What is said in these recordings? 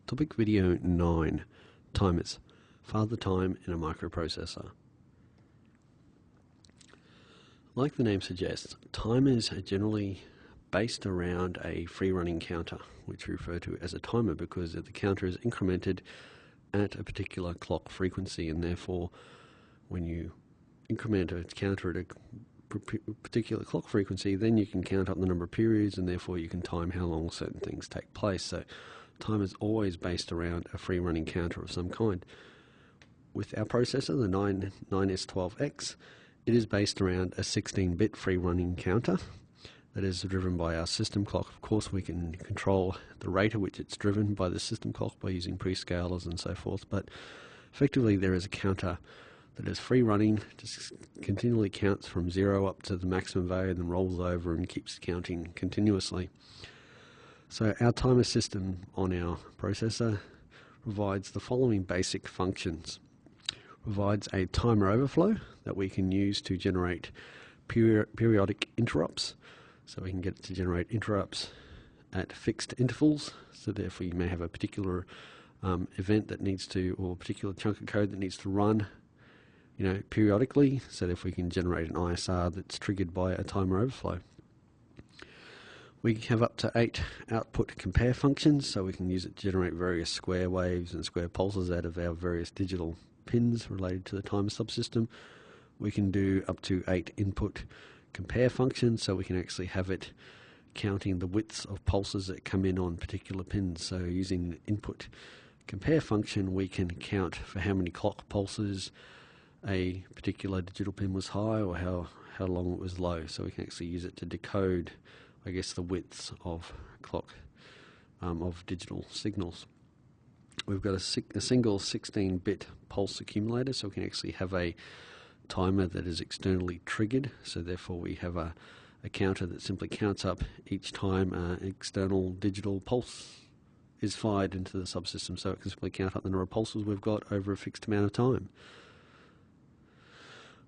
Topic video 9, timers, father time in a microprocessor. Like the name suggests, timers are generally based around a free-running counter, which we refer to as a timer because the counter is incremented at a particular clock frequency, and therefore when you increment a counter at a particular clock frequency, then you can count up the number of periods, and therefore you can time how long certain things take place. So time is always based around a free-running counter of some kind. With our processor, the 9S12X, it is based around a 16-bit free-running counter that is driven by our system clock. Of course, we can control the rate at which it's driven by the system clock by using prescalers and so forth, but effectively there is a counter that is free-running, just continually counts from 0 up to the maximum value, then rolls over and keeps counting continuously. So our timer system on our processor provides the following basic functions. Provides a timer overflow that we can use to generate periodic interrupts. So we can get it to generate interrupts at fixed intervals. So therefore you may have a particular event that needs to, or a particular chunk of code that needs to run periodically. So therefore we can generate an ISR that's triggered by a timer overflow. We have up to 8 output compare functions, so we can use it to generate various square waves and square pulses out of our various digital pins related to the timer subsystem. We can do up to 8 input compare functions, so we can actually have it counting the widths of pulses that come in on particular pins. So using the input compare function, we can count for how many clock pulses a particular digital pin was high or how long it was low. So we can actually use it to decode, I guess, the widths of clock of digital signals. We've got a single 16-bit pulse accumulator, so we can actually have a timer that is externally triggered. So therefore we have a counter that simply counts up each time an external digital pulse is fired into the subsystem, so it can simply count up the number of pulses we've got over a fixed amount of time.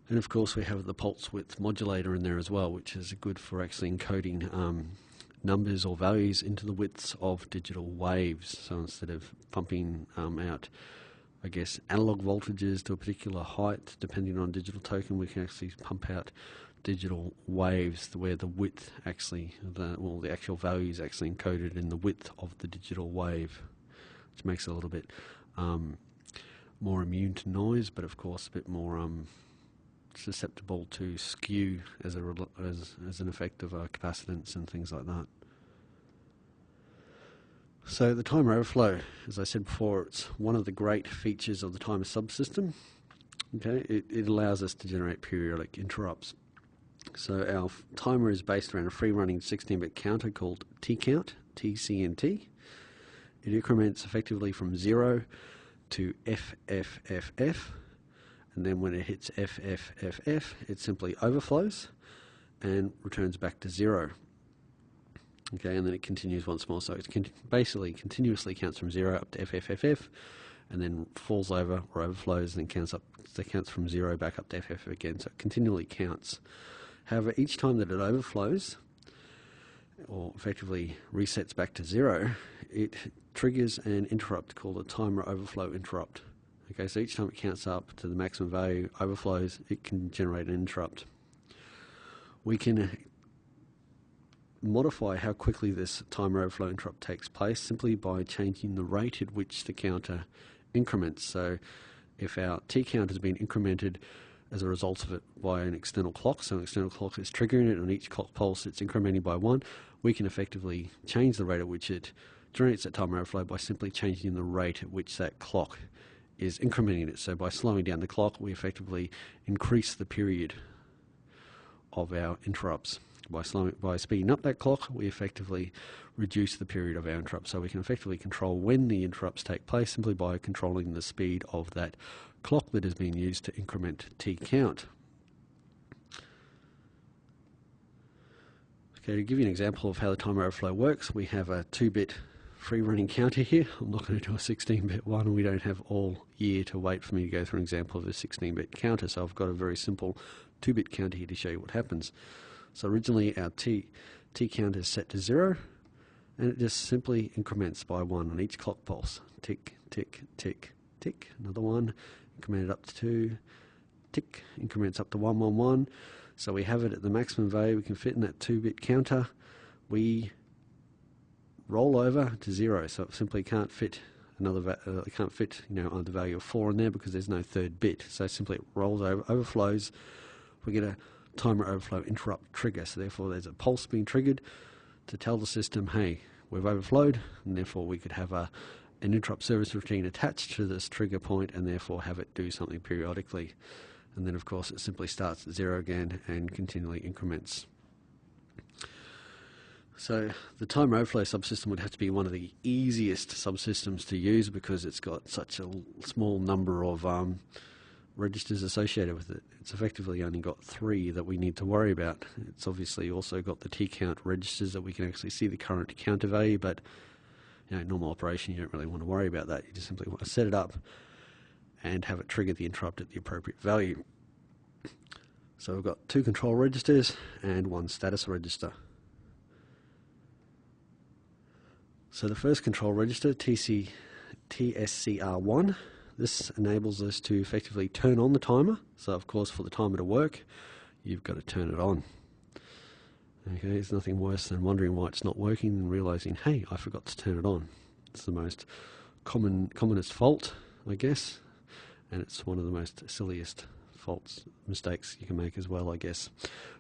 And of course we have the pulse width modulator in there as well, which is good for actually encoding numbers or values into the widths of digital waves. So instead of pumping out, I guess, analog voltages to a particular height, depending on digital token, we can actually pump out digital waves where the width actually, the actual value is actually encoded in the width of the digital wave, which makes it a little bit more immune to noise, but of course a bit more susceptible to skew as an effect of capacitance and things like that. So the timer overflow, as I said before, it's one of the great features of the timer subsystem. Okay, it allows us to generate periodic interrupts. So our timer is based around a free-running 16-bit counter called tcount, TCNT. It increments effectively from 0 to FFFF. And then when it hits FFFF, it simply overflows and returns back to 0. Okay, and then it continues once more. So it basically continuously counts from 0 up to FFFF, and then falls over or overflows, and then counts from 0 back up to FFF again. So it continually counts. However, each time that it overflows, or effectively resets back to 0, it triggers an interrupt called a timer overflow interrupt. Okay, so each time it counts up to the maximum value, overflows, it can generate an interrupt. We can modify how quickly this timer overflow interrupt takes place simply by changing the rate at which the counter increments. So if our T count has been incremented as a result of it by an external clock, so an external clock is triggering it, on each clock pulse it's incrementing by 1, we can effectively change the rate at which it generates that timer overflow by simply changing the rate at which that clock is incrementing it. So by slowing down the clock, we effectively increase the period of our interrupts. By speeding up that clock, we effectively reduce the period of our interrupts. So we can effectively control when the interrupts take place simply by controlling the speed of that clock that is being used to increment T count. Okay, to give you an example of how the timer overflow works, we have a 2-bit free-running counter here. I'm not going to do a 16-bit one, and we don't have all year to wait for me to go through an example of a 16-bit counter, so I've got a very simple 2-bit counter here to show you what happens. So originally our T count is set to 0, and it just simply increments by 1 on each clock pulse. Tick, tick, tick, tick. Another one, incremented up to 2, tick, increments up to 1, 1, 1. So we have it at the maximum value we can fit in that 2-bit counter. We roll over to 0, so it simply can't fit it can't fit the value of 4 in there because there's no third bit. So simply it rolls over, overflows. We get a timer overflow interrupt trigger. So therefore there's a pulse being triggered to tell the system, hey, we've overflowed, and therefore we could have an interrupt service routine attached to this trigger point and therefore have it do something periodically. And then of course it simply starts at 0 again and continually increments. So the timer overflow subsystem would have to be one of the easiest subsystems to use because it's got such a small number of registers associated with it. It's effectively only got 3 that we need to worry about. It's obviously also got the T-count registers that we can actually see the current counter value, but normal operation you don't really want to worry about that. You just simply want to set it up and have it trigger the interrupt at the appropriate value. So we've got 2 control registers and 1 status register. So the first control register, TSCR1, this enables us to effectively turn on the timer. So of course for the timer to work, you've got to turn it on. Okay, there's nothing worse than wondering why it's not working and realizing, hey, I forgot to turn it on. It's the most commonest fault, I guess, and it's one of the most silliest mistakes you can make as well, I guess.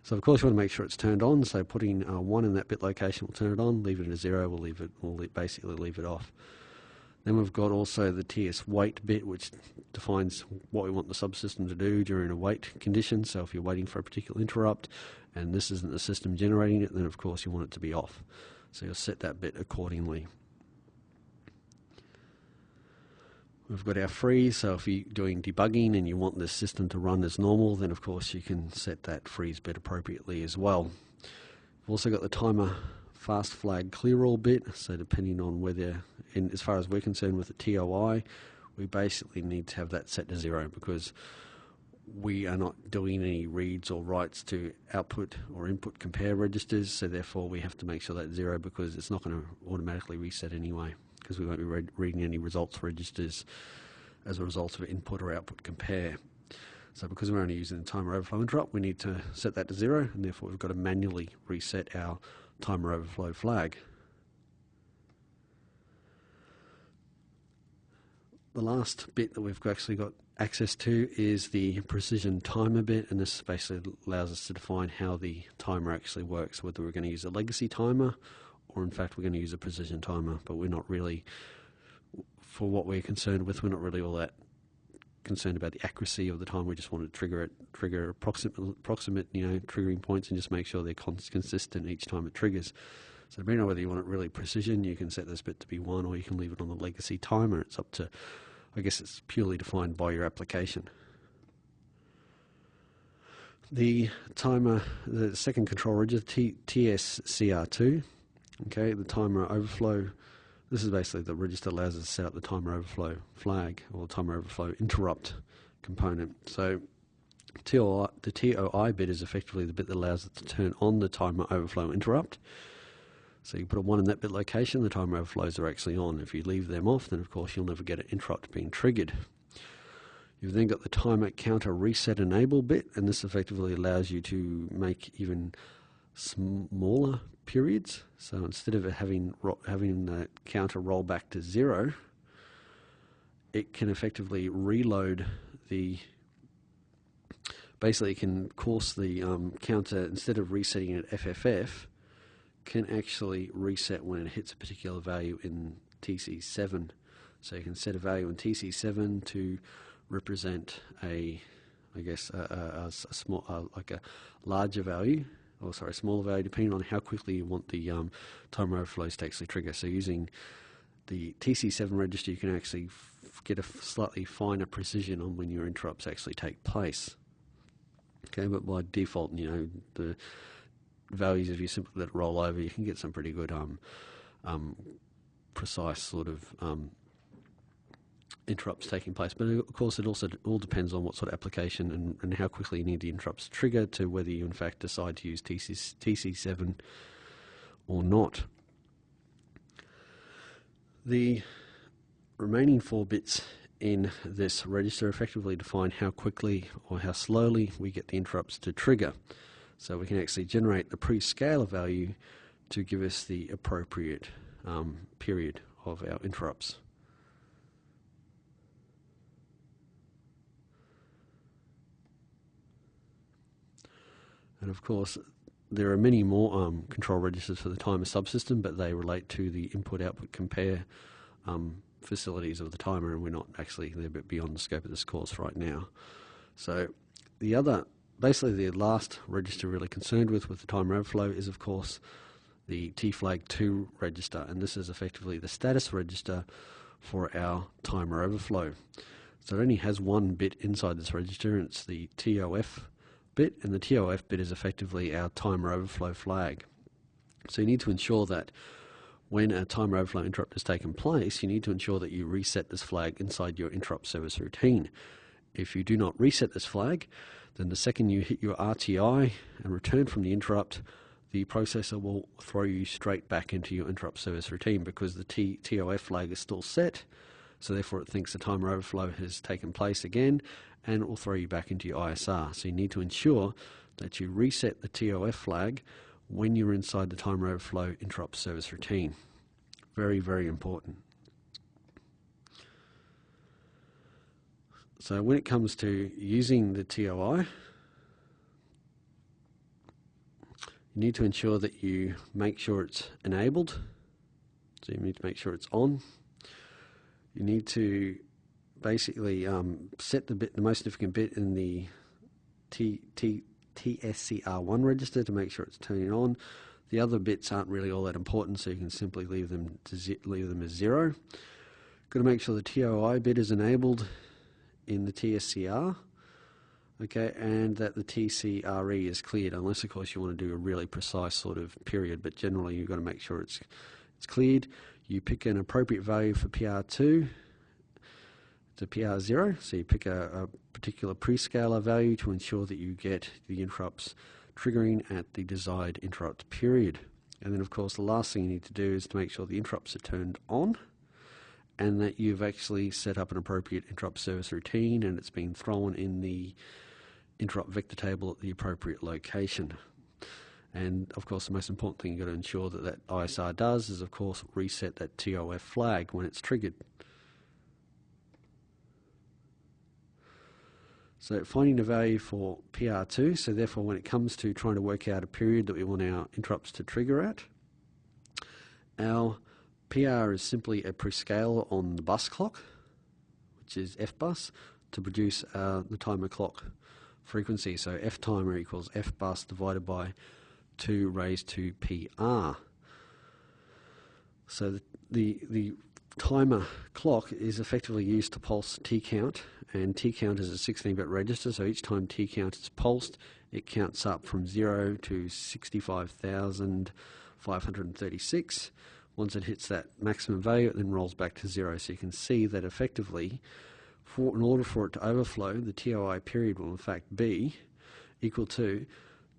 So of course you want to make sure it's turned on, so putting 1 in that bit location will turn it on, leave it at 0, we'll basically leave it off. Then we've got also the TS wait bit, which defines what we want the subsystem to do during a wait condition. So if you're waiting for a particular interrupt and this isn't the system generating it, then of course you want it to be off. So you'll set that bit accordingly. We've got our freeze, so if you're doing debugging and you want the system to run as normal, then of course you can set that freeze bit appropriately as well. We've also got the timer fast flag clear all bit, so depending on whether, as far as we're concerned with the TOI, we basically need to have that set to 0 because we are not doing any reads or writes to output or input compare registers, so therefore we have to make sure that's 0 because it's not going to automatically reset anyway, because we won't be reading any results registers as a result of input or output compare. So because we're only using the timer overflow interrupt, we need to set that to 0, and therefore we've got to manually reset our timer overflow flag. The last bit that we've actually got access to is the precision timer bit, and this basically allows us to define how the timer actually works, whether we're going to use a legacy timer or in fact we're going to use a precision timer, but we're not really, for what we're concerned with, we're not really all that concerned about the accuracy of the time. We just want to trigger approximate triggering points and just make sure they're consistent each time it triggers. So depending on whether you want it really precision, you can set this bit to be 1 or you can leave it on the legacy timer. It's up to, I guess it's purely defined by your application. The timer, the second control register, TSCR2, okay, the timer overflow. This is basically the register that allows us to set up the timer overflow flag or timer overflow interrupt component. So the TOI bit is effectively the bit that allows us to turn on the timer overflow interrupt. So you put a 1 in that bit location, the timer overflows are actually on. If you leave them off, then of course you'll never get an interrupt being triggered. You've then got the timer counter reset enable bit, and this effectively allows you to make even smaller periods. So instead of having the counter roll back to 0, it can effectively reload the. Basically, it can course the counter, instead of resetting it at FFF, can actually reset when it hits a particular value in TC7. So you can set a value in TC7 to represent a small, like a larger value, or sorry, a smaller value, depending on how quickly you want the timer overflows to actually trigger. So using the TC7 register, you can actually get a slightly finer precision on when your interrupts actually take place. Okay, but by default, the values, if you simply let it roll over, you can get some pretty good precise sort of interrupts taking place. But of course it also all depends on what sort of application and how quickly you need the interrupts to trigger, to whether you in fact decide to use TC7 or not. The remaining 4 bits in this register effectively define how quickly or how slowly we get the interrupts to trigger. So we can actually generate the prescaler value to give us the appropriate period of our interrupts. And of course, there are many more control registers for the timer subsystem, but they relate to the input-output compare facilities of the timer, and we're not actually, they're a bit beyond the scope of this course right now. So basically the last register really concerned with the timer overflow is, of course, the tflag2 register, and this is effectively the status register for our timer overflow. So it only has 1 bit inside this register, and it's the TOF bit, and the TOF bit is effectively our timer overflow flag. So you need to ensure that when a timer overflow interrupt has taken place, you need to ensure that you reset this flag inside your interrupt service routine. If you do not reset this flag, then the second you hit your RTI and return from the interrupt, the processor will throw you straight back into your interrupt service routine because the TOF flag is still set, so therefore it thinks the timer overflow has taken place again, and it will throw you back into your ISR. So you need to ensure that you reset the TOF flag when you're inside the timer overflow interrupt service routine. Very, very important. So when it comes to using the TOI, you need to ensure that you make sure it's enabled. So you need to make sure it's on. You need to basically set the most significant bit in the TSCR1 register to make sure it's turning on. The other bits aren't really all that important, so you can simply leave them as 0. Got to make sure the TOI bit is enabled in the TSCR, okay, and that the TCRE is cleared, unless of course you want to do a really precise sort of period, but generally you've got to make sure it's cleared. You pick an appropriate value for PR2 to PR0, so you pick a particular prescaler value to ensure that you get the interrupts triggering at the desired interrupt period. And then of course the last thing you need to do is to make sure the interrupts are turned on and that you've actually set up an appropriate interrupt service routine and it's been thrown in the interrupt vector table at the appropriate location. And of course the most important thing you've got to ensure that ISR does is of course reset that TOF flag when it's triggered. So finding the value for PR2, so therefore when it comes to trying to work out a period that we want our interrupts to trigger at, our PR is simply a prescaler on the bus clock, which is F bus, to produce the timer clock frequency. So F timer equals F bus divided by 2 raised to PR. So the timer clock is effectively used to pulse T count, and T count is a 16-bit register, so each time T count is pulsed, it counts up from 0 to 65,536. Once it hits that maximum value, it then rolls back to 0. So you can see that effectively, in order for it to overflow, the TOI period will in fact be equal to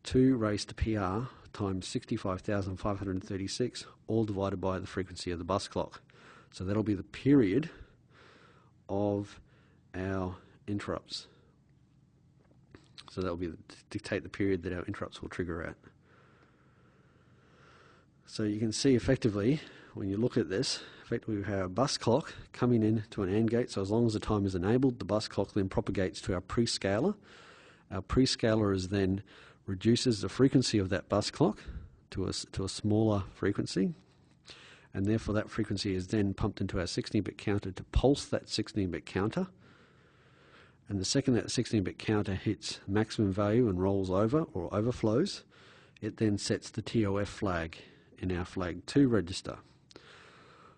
2 raised to PR times 65,536, all divided by the frequency of the bus clock. So that'll be the period of our interrupts. So that'll be dictate the period that our interrupts will trigger at. So you can see effectively, when you look at this, effectively we have a bus clock coming in to an AND gate, so as long as the time is enabled, the bus clock then propagates to our prescaler. Our prescaler is then reduces the frequency of that bus clock to a smaller frequency, and therefore that frequency is then pumped into our 16-bit counter to pulse that 16-bit counter. And the second that 16-bit counter hits maximum value and rolls over or overflows, it then sets the TOF flag in our flag 2 register.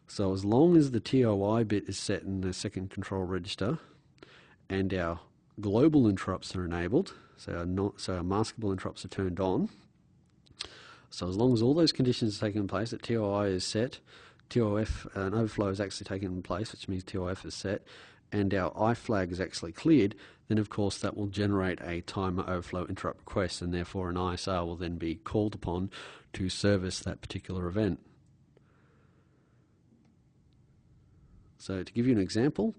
So as long as the TOI bit is set in the second control register and our global interrupts are enabled, so our maskable interrupts are turned on, so as long as all those conditions are taking place, that TOI is set, TOF, an overflow is actually taken place, which means TOF is set, and our I flag is actually cleared, then of course that will generate a timer overflow interrupt request, and therefore an ISR will then be called upon to service that particular event. So to give you an example,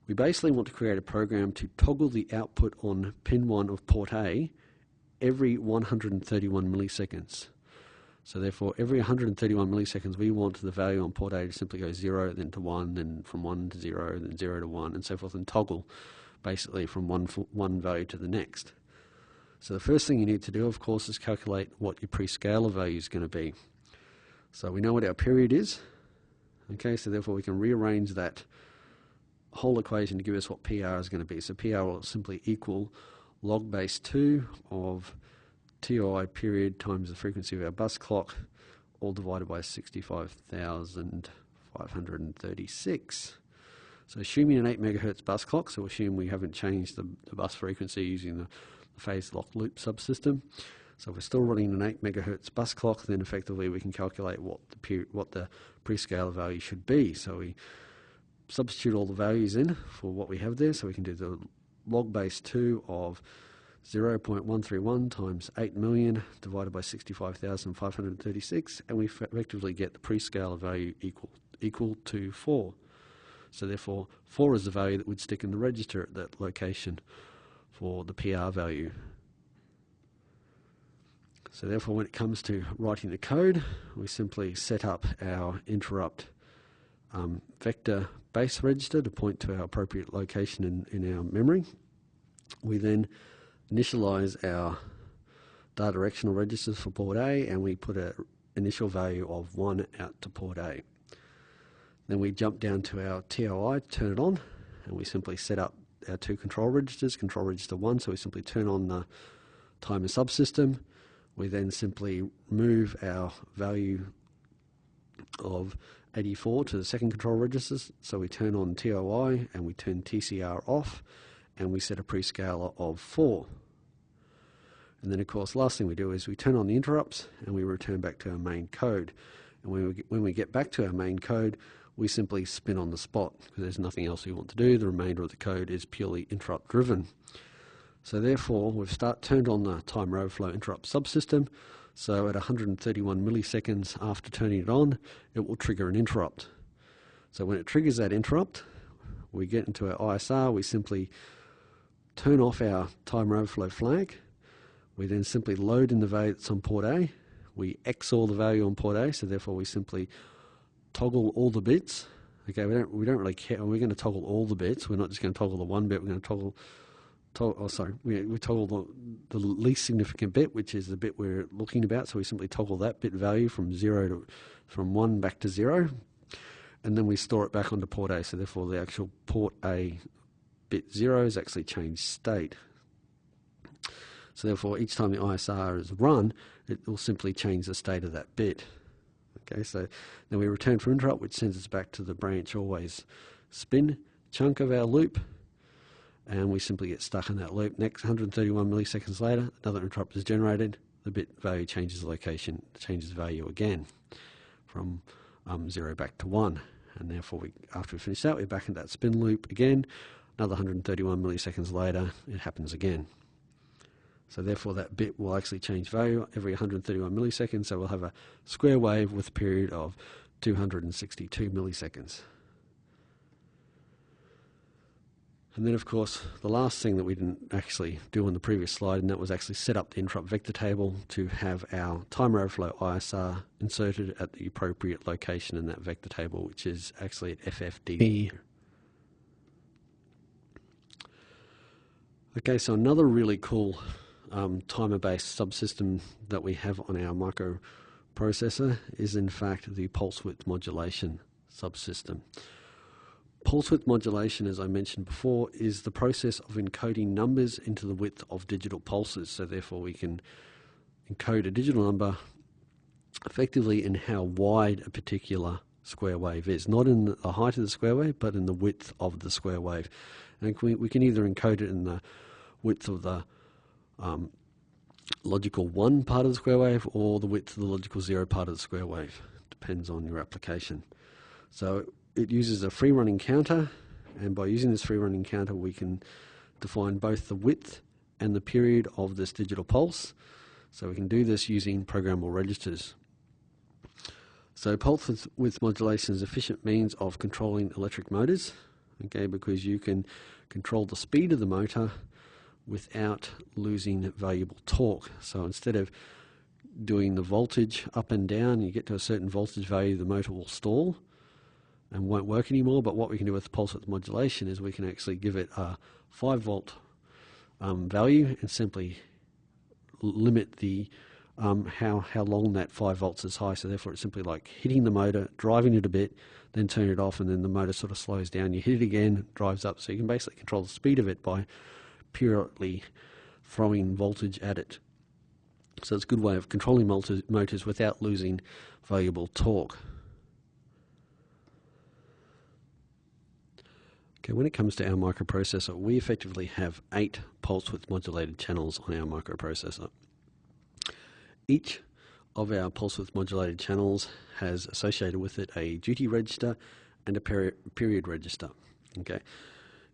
we basically want to create a program to toggle the output on pin 1 of port A every 131 milliseconds. So therefore, every 131 milliseconds, we want the value on port A to simply go 0, then to 1, then from 1 to 0, then 0 to 1, and so forth, and toggle basically from one value to the next. So the first thing you need to do, of course, is calculate what your prescaler value is going to be. So we know what our period is. Okay, so therefore we can rearrange that whole equation to give us what PR is going to be. So PR will simply equal log base 2 of TOI period times the frequency of our bus clock, all divided by 65,536. So assuming an 8 megahertz bus clock, so assume we haven't changed the bus frequency using the phase lock loop subsystem. So if we're still running an 8 megahertz bus clock, then effectively we can calculate what the prescaler value should be. So we substitute all the values in for what we have there. So we can do the log base 2 of 0.131 times 8 million divided by 65,536, and we effectively get the prescaler value equal to 4. So therefore 4 is the value that would stick in the register at that location for the PR value. So therefore when it comes to writing the code, we simply set up our interrupt vector base register to point to our appropriate location in our memory. We then initialize our directional registers for port A, and we put an initial value of 1 out to port A. Then we jump down to our TOI to turn it on, and we simply set up our 2 control registers, control register 1, so we simply turn on the timer subsystem. We then simply move our value of 84 to the second control register, so we turn on TOI and we turn TCR off, and we set a prescaler of 4. And then of course last thing we do is we turn on the interrupts and we return back to our main code. And when we get back to our main code, we simply spin on the spot because there's nothing else we want to do. The remainder of the code is purely interrupt driven. So therefore we've turned on the Timer Overflow Interrupt subsystem. So at 131 milliseconds after turning it on, it will trigger an interrupt. So when it triggers that interrupt, we get into our ISR, we simply turn off our Timer Overflow flag. We then simply load in the value that's on port A. We XOR the value on port A, so therefore we simply toggle all the bits. Okay, we don't really care. We're going to toggle all the bits. We're not just going to toggle the one bit. We're going to we toggle the least significant bit, which is the bit we're looking about. So we simply toggle that bit value from 1 back to 0, and then we store it back onto port A. So therefore, the actual port A bit 0 is actually changed state. So therefore, each time the ISR is run, it will simply change the state of that bit. Okay, so then we return for interrupt, which sends us back to the branch always spin chunk of our loop, and we simply get stuck in that loop. Next, 131 milliseconds later, another interrupt is generated. The bit value changes location, changes value again from 0 back to 1. And therefore, after we finish that, we're back in that spin loop again. Another 131 milliseconds later, it happens again. So therefore, that bit will actually change value every 131 milliseconds. So we'll have a square wave with a period of 262 milliseconds. And then, of course, the last thing that we didn't actually do on the previous slide, and that was actually set up the interrupt vector table to have our timer overflow ISR inserted at the appropriate location in that vector table, which is actually at FFD. Okay, so another really cool timer-based subsystem that we have on our microprocessor is in fact the pulse width modulation subsystem. Pulse width modulation, as I mentioned before, is the process of encoding numbers into the width of digital pulses. So therefore we can encode a digital number effectively in how wide a particular square wave is. Not in the height of the square wave, but in the width of the square wave. And we can either encode it in the width of the logical 1 part of the square wave or the width of the logical 0 part of the square wave. Depends on your application. So it uses a free running counter, and by using this free running counter we can define both the width and the period of this digital pulse. So we can do this using programmable registers. So pulse width modulation is an efficient means of controlling electric motors, okay, because you can control the speed of the motor without losing valuable torque. So instead of doing the voltage up and down, you get to a certain voltage value, the motor will stall and won't work anymore. But what we can do with pulse width modulation is we can actually give it a 5 volt value and simply limit the how long that 5 volts is high. So therefore it's simply like hitting the motor, driving it a bit, then turn it off, and then the motor sort of slows down. You hit it again, drives up. So you can basically control the speed of it by purely throwing voltage at it. So it's a good way of controlling motors without losing valuable torque. Okay, when it comes to our microprocessor, we effectively have 8 pulse width modulated channels on our microprocessor. Each of our pulse width modulated channels has associated with it a duty register and a period register. Okay,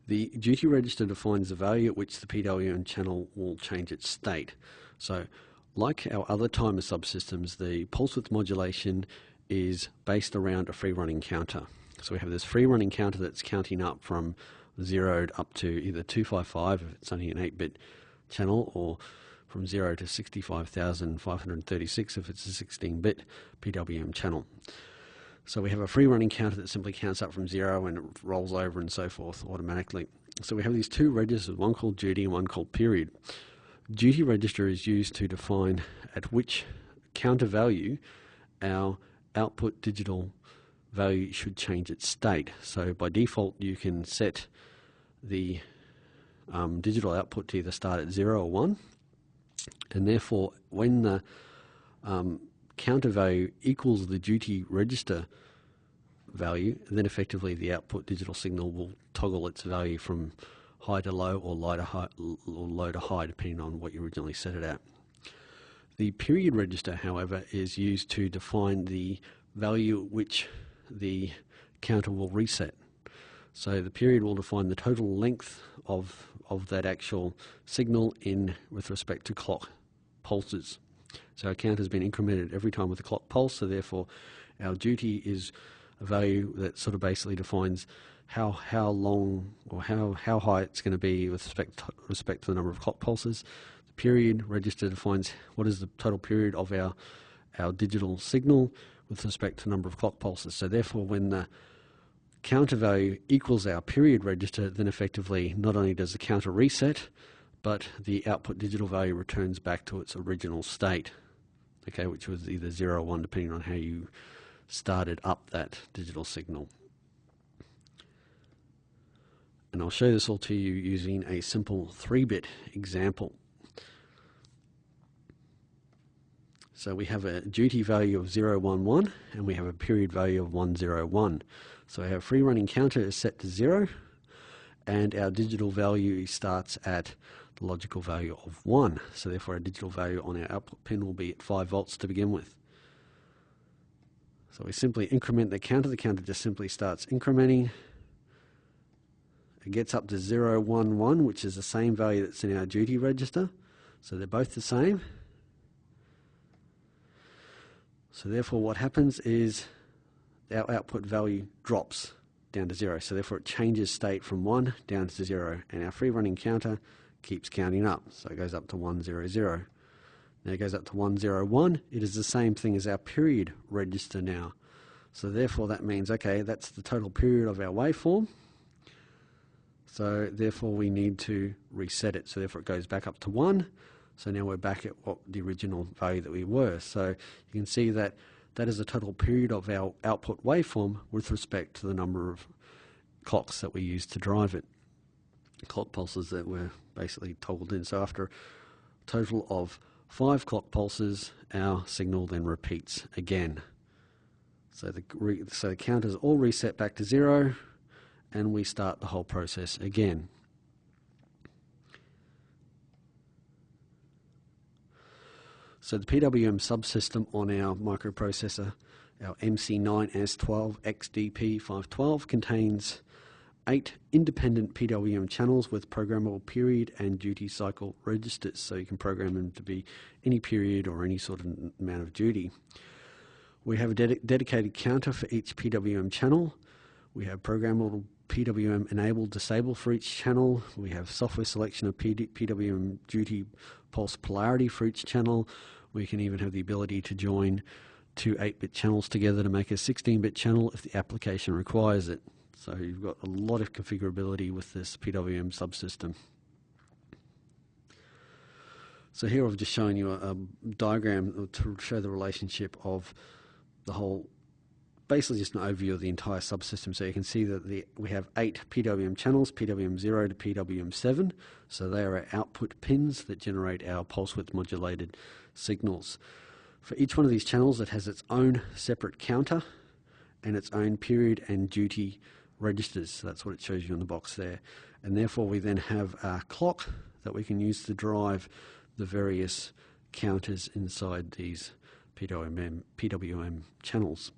the duty register defines the value at which the PWM channel will change its state. So, like our other timer subsystems, the pulse width modulation is based around a free running counter. So we have this free running counter that's counting up from 0 up to either 255 if it's only an 8-bit channel, or from 0 to 65,536 if it's a 16-bit PWM channel. So we have a free running counter that simply counts up from 0 and it rolls over and so forth automatically. So we have these 2 registers, one called duty and one called period. Duty register is used to define at which counter value our output digital value should change its state. So by default you can set the digital output to either start at 0 or 1, and therefore when the counter value equals the duty register value, then effectively the output digital signal will toggle its value from high to low or low to high, depending on what you originally set it at. The period register, however, is used to define the value at which the counter will reset. So the period will define the total length of that actual signal with respect to clock pulses. So our counter has been incremented every time with a clock pulse, so therefore our duty is a value that sort of basically defines how long or how high it's going to be with respect to the number of clock pulses. The period register defines what is the total period of our digital signal with respect to the number of clock pulses. So therefore when the counter value equals our period register, then effectively not only does the counter reset, but the output digital value returns back to its original state, okay, which was either 0 or 1 depending on how you started up that digital signal. And I'll show this all to you using a simple 3-bit example. So we have a duty value of 011 and we have a period value of 101. So our free running counter is set to 0 and our digital value starts at the logical value of 1. So therefore our digital value on our output pin will be at 5 volts to begin with. So we simply increment the counter just simply starts incrementing. It gets up to 011, which is the same value that's in our duty register. So they're both the same. So therefore what happens is our output value drops down to 0. So therefore it changes state from 1 down to 0. And our free running counter keeps counting up. So it goes up to 100. Now it goes up to 101. It is the same thing as our period register now. So therefore that means, okay, that's the total period of our waveform. So therefore we need to reset it. So therefore it goes back up to 1. So now we're back at what the original value that we were. So you can see that that is the total period of our output waveform with respect to the number of clocks that we used to drive it. Clock pulses that were basically toggled in. So after a total of 5 clock pulses, our signal then repeats again. So the counters all reset back to 0 and we start the whole process again. So the PWM subsystem on our microprocessor, our MC9S12XDP512, contains 8 independent PWM channels with programmable period and duty cycle registers. So you can program them to be any period or any sort of amount of duty. We have a dedicated counter for each PWM channel. We have programmable PWM enable disable for each channel. We have software selection of PWM duty pulse polarity for each channel. We can even have the ability to join two 8-bit channels together to make a 16-bit channel if the application requires it. So you've got a lot of configurability with this PWM subsystem. So here I've just shown you a diagram to show the relationship of the whole, basically just an overview of the entire subsystem. So you can see that we have 8 PWM channels, PWM 0 to PWM 7. So they are our output pins that generate our pulse width modulated signals. For each one of these channels, it has its own separate counter and its own period and duty registers. So that's what it shows you on the box there. And therefore we then have a clock that we can use to drive the various counters inside these PWM channels.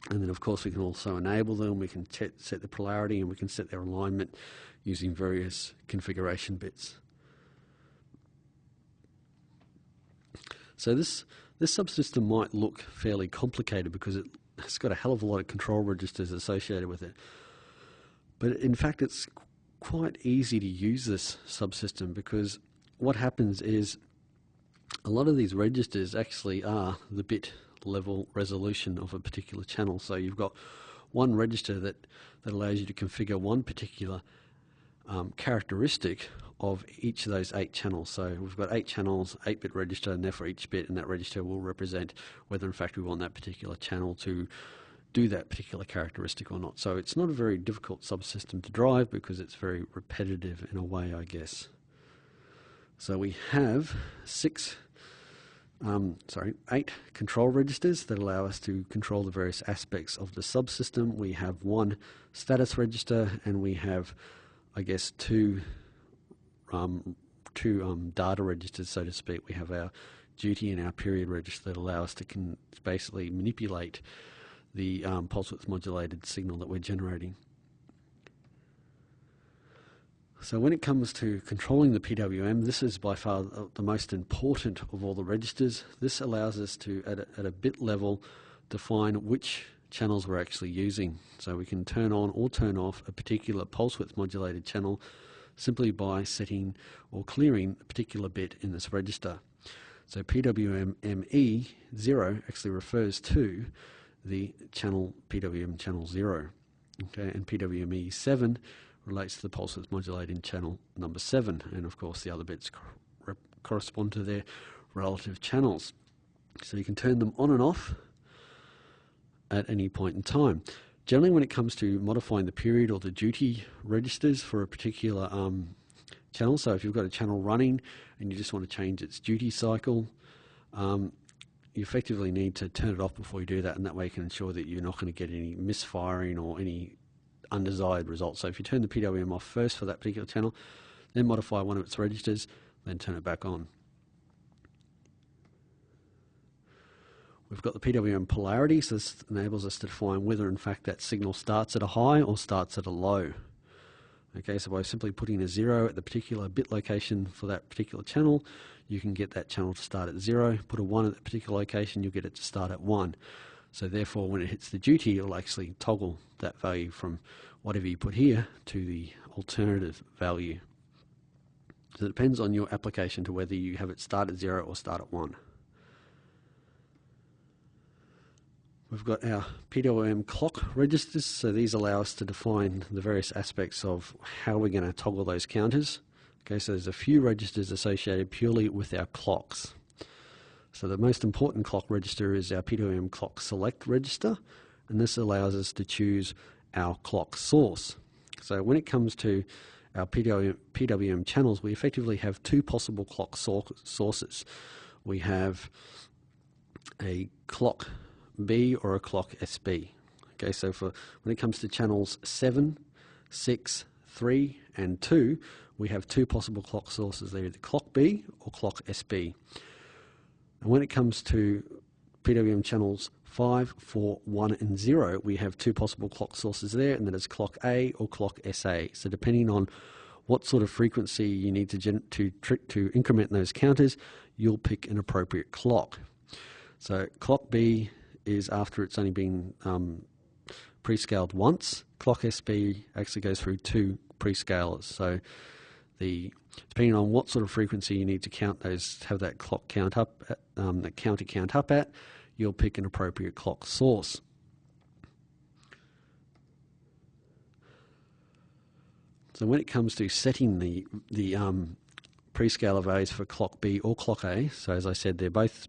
And then of course we can also enable them, we can set the polarity, and we can set their alignment using various configuration bits. So this subsystem might look fairly complicated because it's got a hell of a lot of control registers associated with it. But in fact it's quite easy to use this subsystem, because what happens is a lot of these registers actually are the bit level resolution of a particular channel. So you've got one register that allows you to configure one particular characteristic of each of those 8 channels. So we've got 8 channels, 8-bit register, and therefore each bit in that register will represent whether in fact we want that particular channel to do that particular characteristic or not. So it's not a very difficult subsystem to drive because it's very repetitive in a way, I guess. So we have 8 control registers that allow us to control the various aspects of the subsystem. We have 1 status register, and we have, I guess, two data registers, so to speak. We have our duty and our period register that allow us to basically manipulate the pulse width modulated signal that we're generating. So when it comes to controlling the PWM, this is by far the most important of all the registers. This allows us to, at a bit level, define which channels we're actually using. So we can turn on or turn off a particular pulse width modulated channel simply by setting or clearing a particular bit in this register. So PWM ME0 actually refers to the channel PWM channel 0. Okay, and PWM E7 relates to the pulse width modulating channel number 7, and of course the other bits correspond to their relative channels. So you can turn them on and off at any point in time. Generally, when it comes to modifying the period or the duty registers for a particular channel, so if you've got a channel running and you just want to change its duty cycle, you effectively need to turn it off before you do that, and that way you can ensure that you're not going to get any misfiring or any undesired results. So if you turn the PWM off first for that particular channel, then modify one of its registers, then turn it back on. We've got the PWM polarity, so this enables us to define whether in fact that signal starts at a high or starts at a low. Okay, so by simply putting a 0 at the particular bit location for that particular channel, you can get that channel to start at 0. Put a 1 at that particular location, you'll get it to start at 1. So therefore, when it hits the duty, it'll actually toggle that value from whatever you put here to the alternative value. So it depends on your application to whether you have it start at 0 or start at 1. We've got our PWM clock registers, so these allow us to define the various aspects of how we're going to toggle those counters. Okay, so there's a few registers associated purely with our clocks. So the most important clock register is our PWM clock select register, and this allows us to choose our clock source. So when it comes to our PWM channels, we effectively have 2 possible clock sources. We have a clock B or a clock SB. Okay, so when it comes to channels 7, 6, 3, and 2, we have 2 possible clock sources. They're either clock B or clock SB. And when it comes to PWM channels 5, 4, 1, and 0, we have 2 possible clock sources there, and that is clock A or clock SA. So depending on what sort of frequency you need to increment those counters, you'll pick an appropriate clock. So clock B is after it's only been prescaled once. Clock SB actually goes through 2 prescalers. So depending on what sort of frequency you need to count those, have that clock count up, that counter count up at, you'll pick an appropriate clock source. So when it comes to setting the prescaler values for clock B or clock A, so as I said, they're both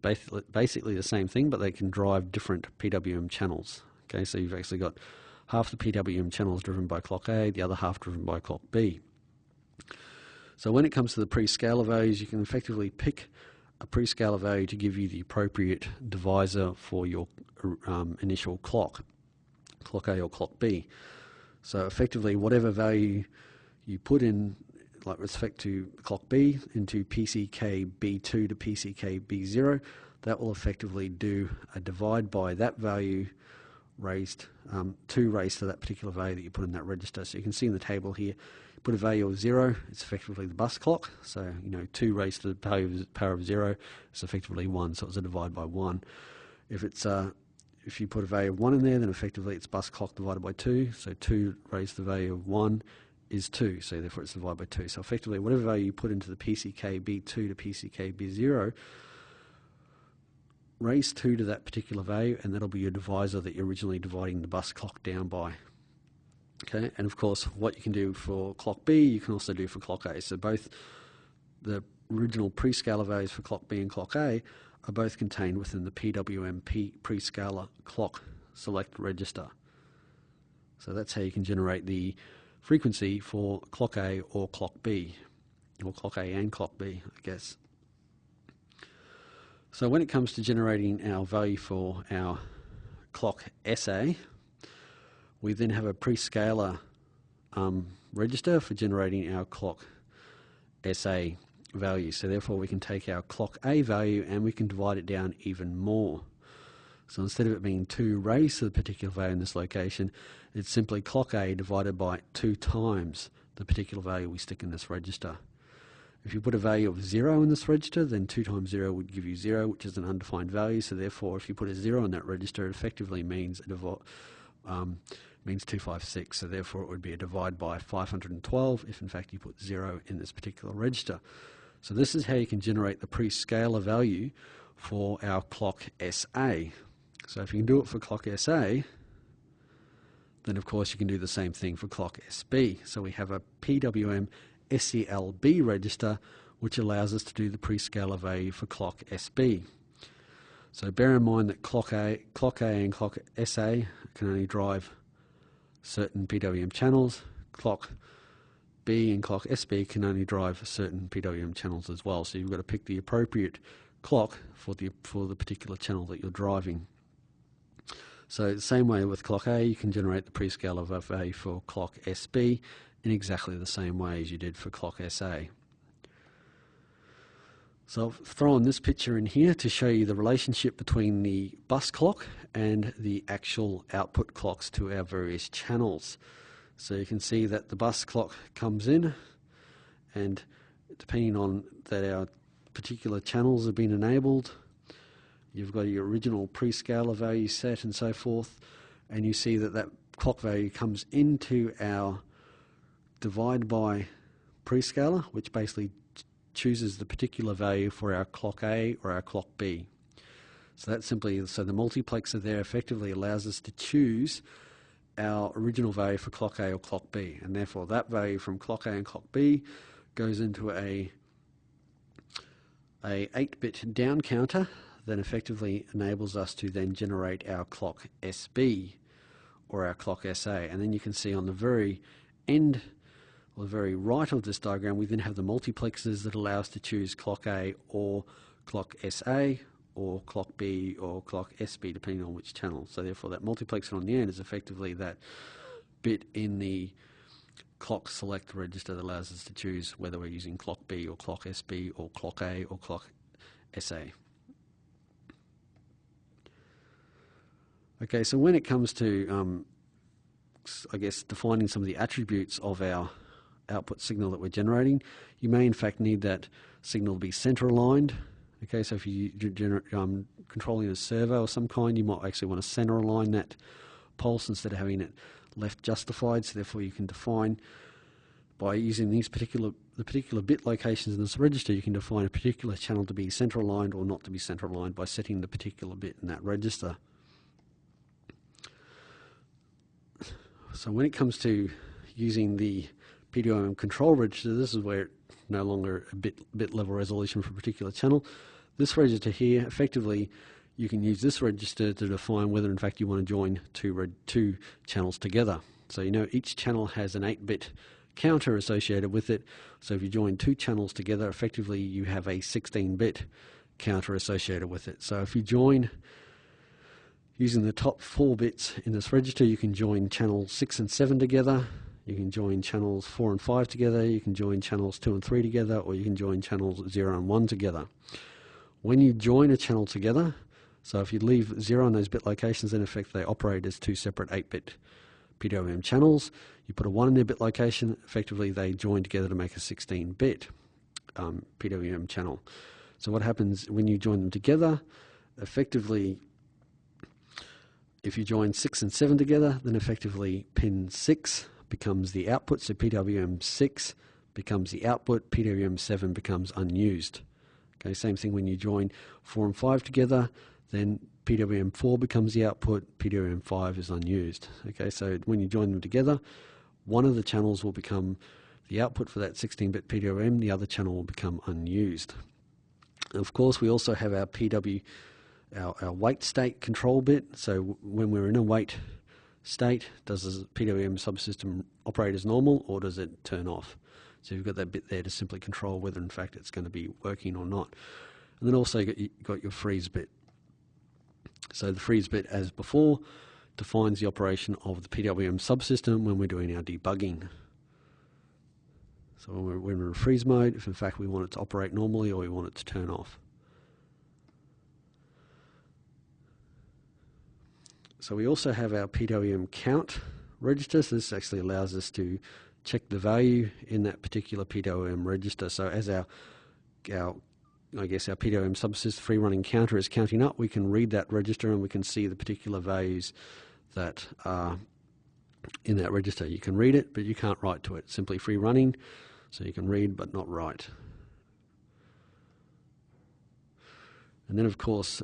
basically the same thing, but they can drive different PWM channels. Okay, so you've actually got half the PWM channels driven by clock A, the other half driven by clock B. So when it comes to the prescaler values, you can effectively pick a prescaler value to give you the appropriate divisor for your initial clock A or clock B. So effectively, whatever value you put in, like with respect to clock B, into PCK B2 to PCK B0, that will effectively do a divide by that value raised 2 raised to that particular value that you put in that register. So you can see in the table here, put a value of 0, it's effectively the bus clock. So 2 raised to the power of 0 is effectively 1, so it's a divide by 1. If you put a value of 1 in there, then effectively it's bus clock divided by 2. So 2 raised to the value of 1 is 2, so therefore it's divided by 2. So effectively, whatever value you put into the PCK B2 to PCK B0, raise 2 to that particular value, and that'll be your divisor that you're originally dividing the bus clock down by. Okay, and of course, what you can do for clock B, you can also do for clock A. So both the original prescaler values for clock B and clock A are both contained within the PWM prescaler clock select register. So that's how you can generate the frequency for clock A or clock B, or clock A and clock B, I guess. So when it comes to generating our value for our clock SA, we then have a prescaler register for generating our clock SA value. So therefore we can take our clock A value and we can divide it down even more. So instead of it being 2 raised to the particular value in this location, it's simply clock A divided by 2 times the particular value we stick in this register. If you put a value of 0 in this register, then 2 times 0 would give you 0, which is an undefined value. So therefore, if you put a 0 in that register, it effectively means 256. So therefore, it would be a divide by 512 if in fact you put 0 in this particular register. So this is how you can generate the prescaler value for our clock SA. So if you can do it for clock SA, then of course you can do the same thing for clock SB. So we have a PWM SCLB register, which allows us to do the prescaler value for clock SB. So bear in mind that clock A and clock SA can only drive certain PWM channels. Clock B and clock SB can only drive certain PWM channels as well. So you've got to pick the appropriate clock for the particular channel that you're driving. So the same way with clock A, you can generate the prescaler value for clock SB in exactly the same way as you did for clock SA. So I've thrown this picture in here to show you the relationship between the bus clock and the actual output clocks to our various channels. So you can see that the bus clock comes in, and depending on that our particular channels have been enabled, you've got your original prescaler value set and so forth, and you see that that clock value comes into our divide by prescaler, which basically chooses the particular value for our clock A or our clock B. So that's simply, so the multiplexer there effectively allows us to choose our original value for clock A or clock B, and therefore that value from clock A and clock B goes into a 8-bit down counter that effectively enables us to then generate our clock SB or our clock SA. And then you can see on the very end, or the very right of this diagram, we then have the multiplexers that allow us to choose clock A or clock SA, or clock B or clock SB, depending on which channel. So therefore that multiplexer on the end is effectively that bit in the clock select register that allows us to choose whether we're using clock B or clock SB or clock A or clock SA. Okay, so when it comes to, I guess, defining some of the attributes of our output signal that we're generating, you may in fact need that signal to be center aligned, Okay, so if you're controlling a servo of some kind, you might actually want to center align that pulse instead of having it left justified. So therefore, you can define by using the particular bit locations in this register, you can define a particular channel to be center aligned or not to be center aligned by setting the particular bit in that register. So when it comes to using the PWM control register, this is where it's no longer a bit level resolution for a particular channel. This register here, effectively, you can use this register to define whether in fact you want to join two channels together. So you know each channel has an 8-bit counter associated with it. So if you join two channels together, effectively you have a 16-bit counter associated with it. So if you join using the top 4 bits in this register, you can join channels 6 and 7 together, you can join channels 4 and 5 together, you can join channels 2 and 3 together, or you can join channels 0 and 1 together. When you join a channel together, so if you leave 0 on those bit locations, in effect they operate as 2 separate 8-bit PWM channels. You put a 1 in their bit location, effectively they join together to make a 16-bit PWM channel. So what happens when you join them together, effectively, if you join 6 and 7 together, then effectively pin 6 becomes the output, so PWM 6 becomes the output, PWM 7 becomes unused. Okay, same thing when you join 4 and 5 together, then PWM 4 becomes the output, PWM 5 is unused. Okay, so when you join them together, one of the channels will become the output for that 16-bit PWM, the other channel will become unused. And of course, we also have our our wait state control bit. So when we're in a wait state, does the PWM subsystem operate as normal or does it turn off? So you've got that bit there to simply control whether in fact it's going to be working or not. And then also you've got your freeze bit. So the freeze bit, as before, defines the operation of the PWM subsystem when we're doing our debugging. So when we're in freeze mode, if in fact we want it to operate normally or we want it to turn off. So we also have our PWM count register. So this actually allows us to check the value in that particular PWM register. So as our PWM subsystem free running counter is counting up, we can read that register and we can see the particular values that are in that register. You can read it, but you can't write to it. It's simply free running, so you can read but not write. And then of course,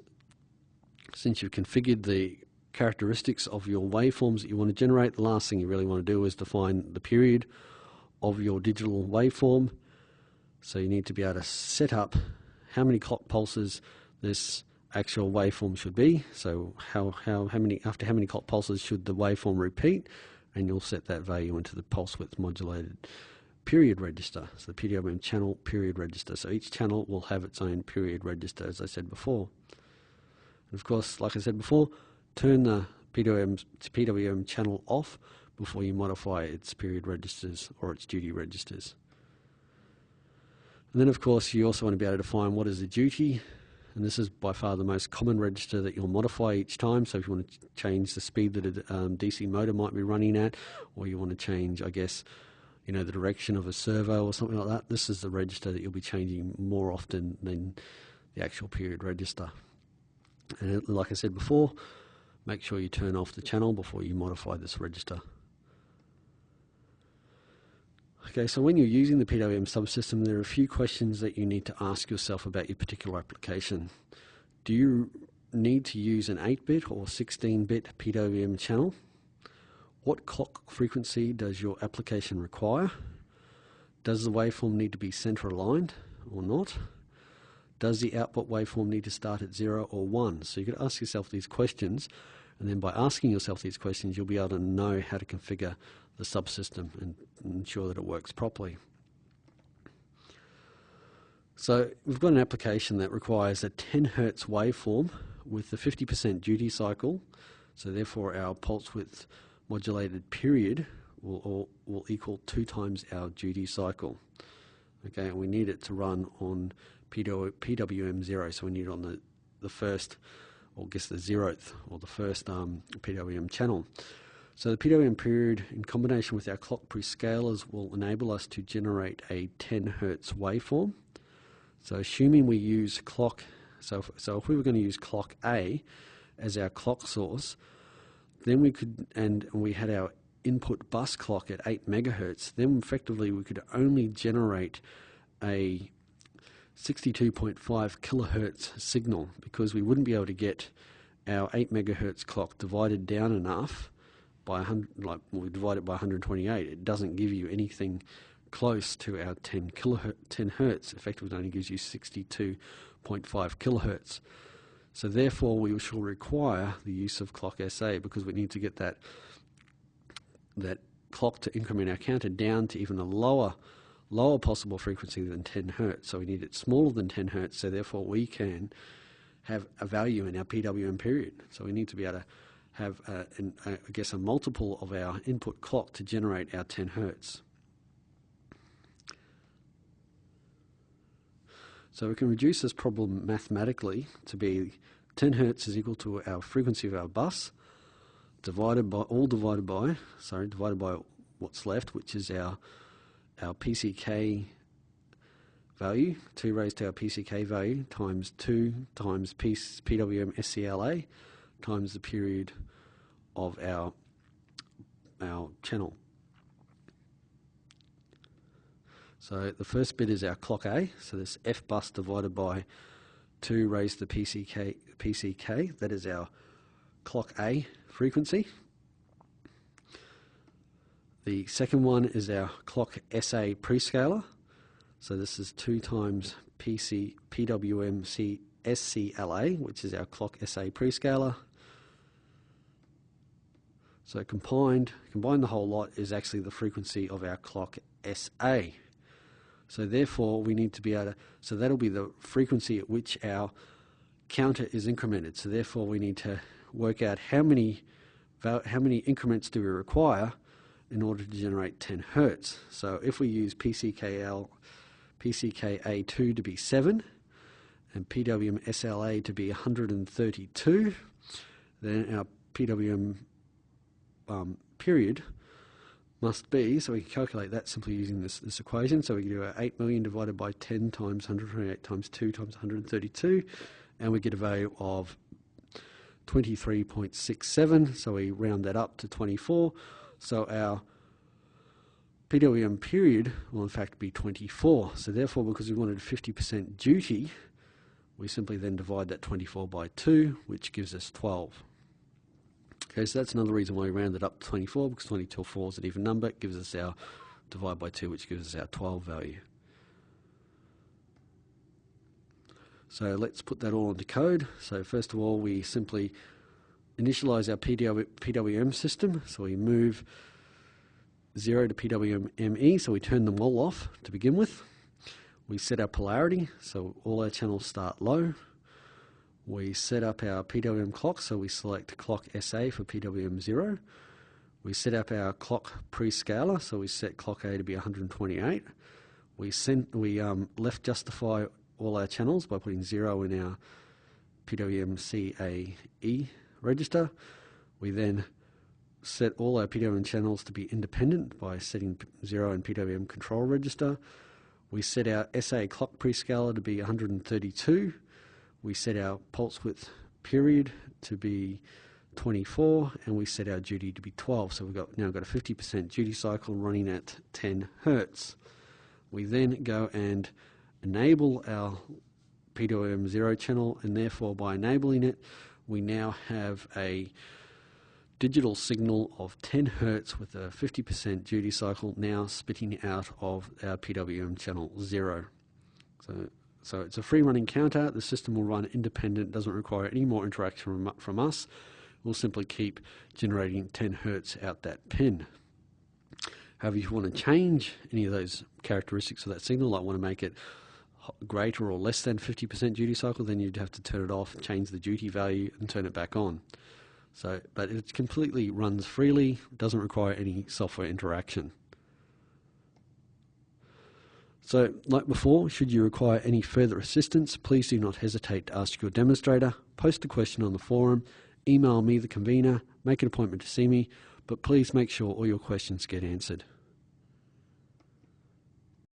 since you've configured the characteristics of your waveforms that you want to generate, the last thing you really want to do is define the period of your digital waveform. So you need to be able to set up how many clock pulses this actual waveform should be. So after how many clock pulses should the waveform repeat, and you'll set that value into the pulse width modulated period register. So the PWM channel period register. So each channel will have its own period register, as I said before. And of course, like I said before, turn the PWM channel off before you modify its period registers or its duty registers. And then of course you also want to be able to define what is the duty, and this is by far the most common register that you'll modify each time. So if you want to change the speed that a DC motor might be running at, or you want to change, I guess, the direction of a servo or something like that, this is the register that you'll be changing more often than the actual period register. And like I said before, make sure you turn off the channel before you modify this register. Okay, so when you're using the PWM subsystem, there are a few questions that you need to ask yourself about your particular application. Do you need to use an 8-bit or 16-bit PWM channel? What clock frequency does your application require? Does the waveform need to be center aligned or not? Does the output waveform need to start at 0 or 1? So you could ask yourself these questions, and then by asking yourself these questions, you'll be able to know how to configure the subsystem and ensure that it works properly. So we've got an application that requires a 10 Hertz waveform with a 50% duty cycle. So therefore our pulse width modulated period will equal 2 times our duty cycle. Okay, and we need it to run on PWM 0, so we need it on the first, or I guess the 0th, or the first PWM channel. So the PWM period, in combination with our clock prescalers, will enable us to generate a 10 Hertz waveform. So assuming we use clock, so if we were going to use clock A as our clock source, then we could, and we had our input bus clock at 8 megahertz, then effectively we could only generate a 62.5 kilohertz signal, because we wouldn't be able to get our 8 megahertz clock divided down enough by 100, like we divide it by 128. It doesn't give you anything close to our 10 hertz. Effectively, it only gives you 62.5 kilohertz. So therefore, we shall require the use of clock SA, because we need to get that clock to increment our counter down to even a lower possible frequency than 10 hertz. So we need it smaller than 10 hertz, so therefore we can have a value in our PWM period. So we need to be able to have, a multiple of our input clock to generate our 10 hertz. So we can reduce this problem mathematically to be 10 hertz is equal to our frequency of our bus divided by what's left, which is our PCK value, 2 raised to our PCK value, times 2 times PWM SCLA times the period of our channel. So the first bit is our clock A, so this F bus divided by 2 raised to the PCK, that is our clock A frequency. The second one is our clock SA prescaler, so this is 2 times PWM SCLA, which is our clock SA prescaler. So combined the whole lot is actually the frequency of our clock SA. So therefore we need to be able to, so that'll be the frequency at which our counter is incremented. So therefore we need to work out how many increments do we require in order to generate 10 hertz. So if we use PCKA2 to be 7 and PWM SLA to be 132, then our PWM period must be, so we can calculate that simply using this equation. So we can do our 8 million divided by 10 times 128 times 2 times 132, and we get a value of 23.67, so we round that up to 24. So our PWM period will in fact be 24. So therefore, because we wanted 50% duty, we simply then divide that 24 by 2, which gives us 12. Okay, so that's another reason why we rounded up to 24, because 20 till 4 is an even number. It gives us our divide by 2, which gives us our 12 value. So let's put that all into code. So first of all, we simply initialize our PWM system. So we move 0 to PWM ME, so we turn them all off to begin with. We set our polarity, so all our channels start low. We set up our PWM clock, so we select clock SA for PWM 0. We set up our clock prescaler, so we set clock A to be 128. We left justify all our channels by putting 0 in our PWM CAE register. We then set all our PWM channels to be independent by setting 0 in PWM control register. We set our SA clock prescaler to be 132. We set our pulse width period to be 24, and we set our duty to be 12. So we've now got a 50% duty cycle running at 10 hertz. We then go and enable our PWM 0 channel, and therefore by enabling it, we now have a digital signal of 10 hertz with a 50% duty cycle now spitting out of our PWM channel 0. So it's a free running counter. The system will run independent, doesn't require any more interaction from us. We'll simply keep generating 10 hertz out that pin. However, if you want to change any of those characteristics of that signal, like want to make it greater or less than 50% duty cycle, then you'd have to turn it off, change the duty value, and turn it back on. So, but it completely runs freely, doesn't require any software interaction. So, like before, should you require any further assistance, please do not hesitate to ask your demonstrator, post a question on the forum, email me, the convener, make an appointment to see me, but please make sure all your questions get answered.